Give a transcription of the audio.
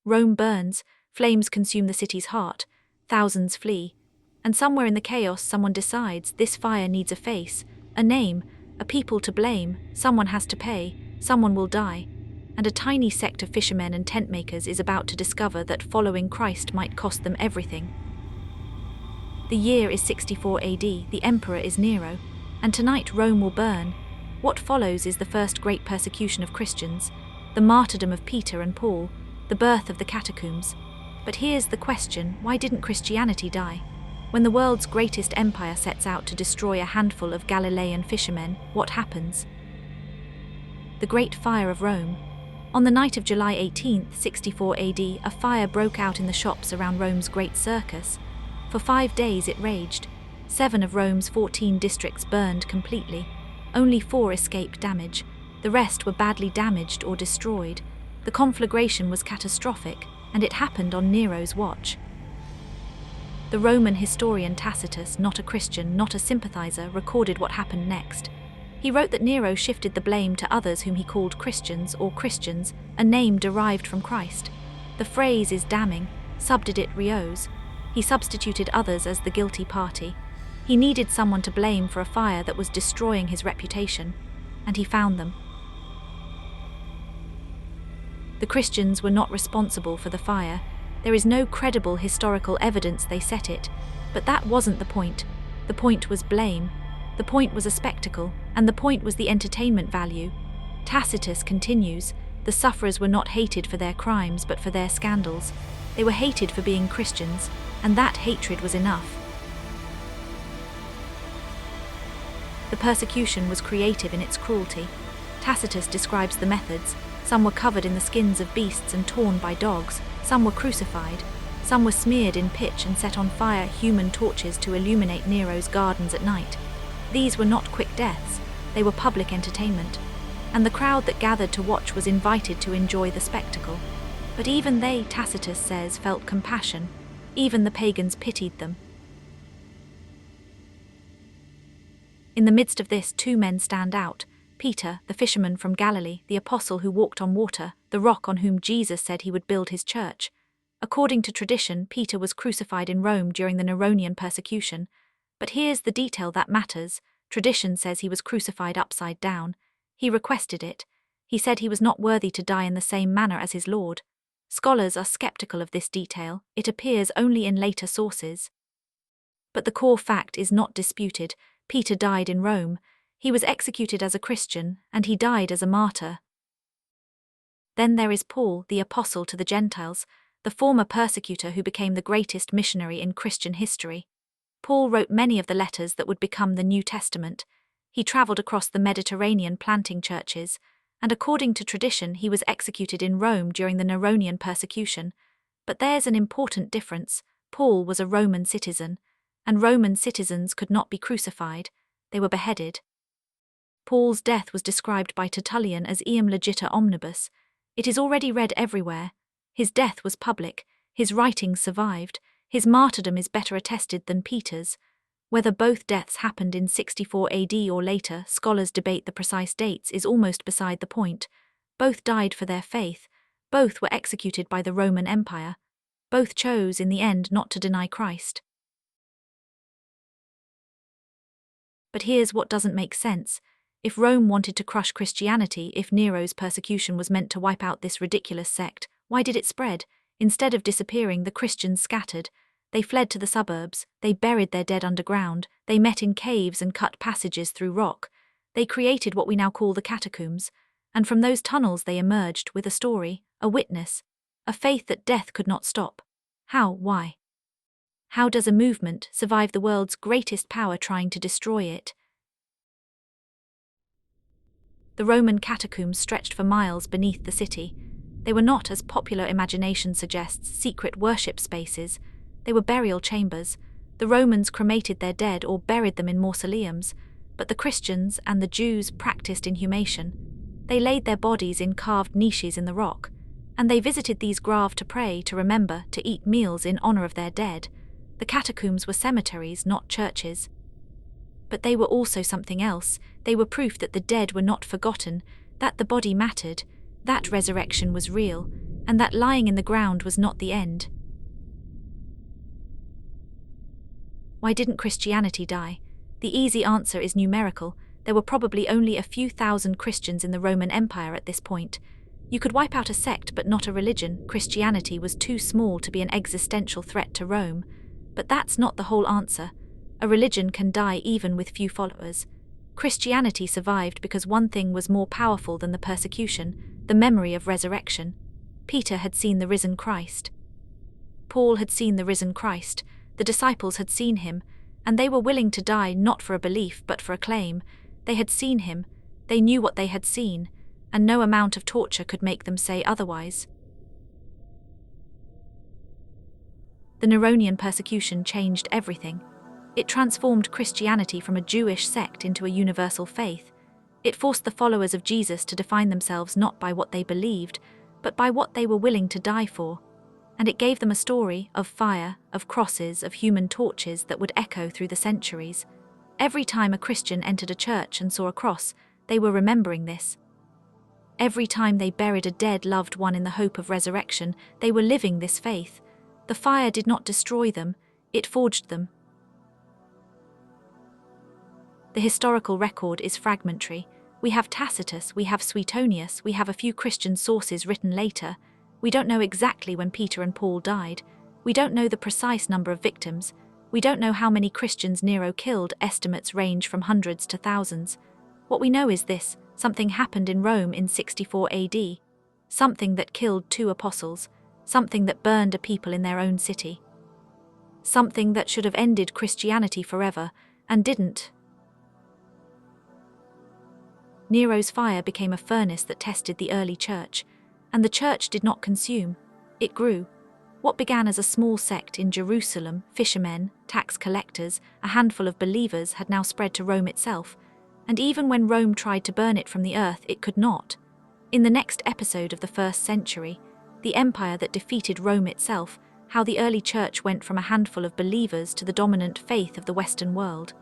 Rome burns, flames consume the city's heart, thousands flee, and somewhere in the chaos someone decides this fire needs a face, a name, a people to blame, someone has to pay, someone will die, and a tiny sect of fishermen and tent makers is about to discover that following Christ might cost them everything. The year is 64 AD, the emperor is Nero, and tonight Rome will burn. What follows is the first great persecution of Christians, the martyrdom of Peter and Paul, the birth of the catacombs. But here's the question, why didn't Christianity die? When the world's greatest empire sets out to destroy a handful of Galilean fishermen, what happens? The Great Fire of Rome. On the night of July 18, 64 AD, a fire broke out in the shops around Rome's great circus. For 5 days it raged. 7 of Rome's 14 districts burned completely. Only 4 escaped damage. The rest were badly damaged or destroyed. The conflagration was catastrophic, and it happened on Nero's watch. The Roman historian Tacitus, not a Christian, not a sympathizer, recorded what happened next. He wrote that Nero shifted the blame to others whom he called Christians or Christians, a name derived from Christ. The phrase is damning, subdidit rios. He substituted others as the guilty party. He needed someone to blame for a fire that was destroying his reputation, and he found them. The Christians were not responsible for the fire. There is no credible historical evidence they set it, but that wasn't the point. The point was blame. The point was a spectacle, and the point was the entertainment value. Tacitus continues, the sufferers were not hated for their crimes but for their scandals. They were hated for being Christians, and that hatred was enough. The persecution was creative in its cruelty. Tacitus describes the methods. Some were covered in the skins of beasts and torn by dogs. Some were crucified. Some were smeared in pitch and set on fire, human torches to illuminate Nero's gardens at night. These were not quick deaths, they were public entertainment, and the crowd that gathered to watch was invited to enjoy the spectacle. But even they, Tacitus says, felt compassion. Even the pagans pitied them. In the midst of this, 2 men stand out. Peter, the fisherman from Galilee, the apostle who walked on water, the rock on whom Jesus said he would build his church. According to tradition, Peter was crucified in Rome during the Neronian persecution. But here's the detail that matters. Tradition says he was crucified upside down. He requested it. He said he was not worthy to die in the same manner as his Lord. Scholars are skeptical of this detail. It appears only in later sources. But the core fact is not disputed. Peter died in Rome. He was executed as a Christian, and he died as a martyr. Then there is Paul, the apostle to the Gentiles, the former persecutor who became the greatest missionary in Christian history. Paul wrote many of the letters that would become the New Testament. He traveled across the Mediterranean planting churches, and according to tradition he was executed in Rome during the Neronian persecution. But there's an important difference. Paul was a Roman citizen, and Roman citizens could not be crucified. They were beheaded. Paul's death was described by Tertullian as eam legita omnibus. It is already read everywhere. His death was public. His writings survived. His martyrdom is better attested than Peter's. Whether both deaths happened in 64 AD or later, scholars debate the precise dates, is almost beside the point. Both died for their faith. Both were executed by the Roman Empire. Both chose in the end not to deny Christ. But here's what doesn't make sense. If Rome wanted to crush Christianity, if Nero's persecution was meant to wipe out this ridiculous sect, why did it spread? Instead of disappearing, the Christians scattered. They fled to the suburbs, they buried their dead underground, they met in caves and cut passages through rock. They created what we now call the catacombs, and from those tunnels they emerged with a story, a witness, a faith that death could not stop. How? Why? How does a movement survive the world's greatest power trying to destroy it? The Roman catacombs stretched for miles beneath the city. They were not, as popular imagination suggests, secret worship spaces. They were burial chambers. The Romans cremated their dead or buried them in mausoleums, but the Christians and the Jews practiced inhumation. They laid their bodies in carved niches in the rock, and they visited these graves to pray, to remember, to eat meals in honor of their dead. The catacombs were cemeteries, not churches. But they were also something else. They were proof that the dead were not forgotten, that the body mattered, that resurrection was real. and that lying in the ground was not the end. Why didn't Christianity die? The easy answer is numerical. There were probably only a few thousand Christians in the Roman Empire at this point. You could wipe out a sect but not a religion. Christianity was too small to be an existential threat to Rome. But that's not the whole answer. A religion can die even with few followers. Christianity survived because one thing was more powerful than the persecution: the memory of resurrection. Peter had seen the risen Christ. Paul had seen the risen Christ. The disciples had seen him, and they were willing to die not for a belief but for a claim. They had seen him, they knew what they had seen, and no amount of torture could make them say otherwise. The Neronian persecution changed everything. It transformed Christianity from a Jewish sect into a universal faith. It forced the followers of Jesus to define themselves not by what they believed, but by what they were willing to die for. And it gave them a story of fire, of crosses, of human torches that would echo through the centuries. Every time a Christian entered a church and saw a cross, they were remembering this. Every time they buried a dead loved one in the hope of resurrection, they were living this faith. The fire did not destroy them, it forged them. The historical record is fragmentary. We have Tacitus, we have Suetonius, we have a few Christian sources written later. We don't know exactly when Peter and Paul died. We don't know the precise number of victims. We don't know how many Christians Nero killed. Estimates range from hundreds to thousands. What we know is this: something happened in Rome in 64 AD. Something that killed 2 apostles. Something that burned a people in their own city. Something that should have ended Christianity forever, and didn't. Nero's fire became a furnace that tested the early church. And the church did not consume, it grew. What began as a small sect in Jerusalem, fishermen, tax collectors, a handful of believers, had now spread to Rome itself, and even when Rome tried to burn it from the earth, it could not. In the next episode of the 1st century, the empire that defeated Rome itself, how the early church went from a handful of believers to the dominant faith of the Western world.